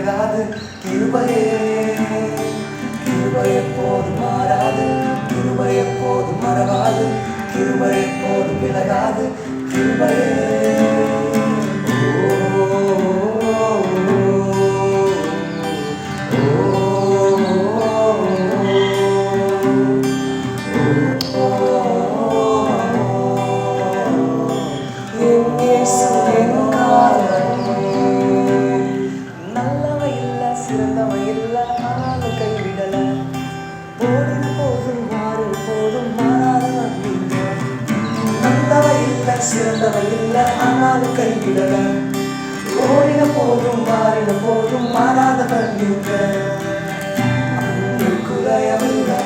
விலகாது கிருபையே கிருபை எப்போதும் மாறாது கிருபை எப்போதும் மறவாது கிருபை எப்போதும் விலகாது கிருபையே சிறந்தவை இல்லை ஆனாலும் கைவிடல ஓடின போதும் மாறின போதும் மாறாதவர் நீங்க அன்பு குறையவில்லை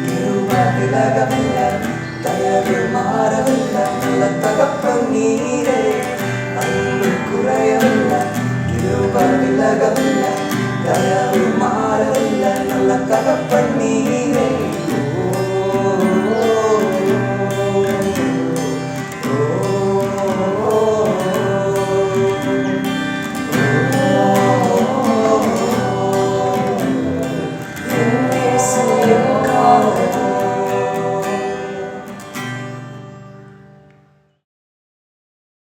கிருபை விலகவில்லை தயவு மாறவில்லை நல்ல தகப்பன் நீரே அன்பு குறையவில்லை கிருபை விலகவில்லை தயவு மாறவில்லை நல்ல தகப்பன் நீரே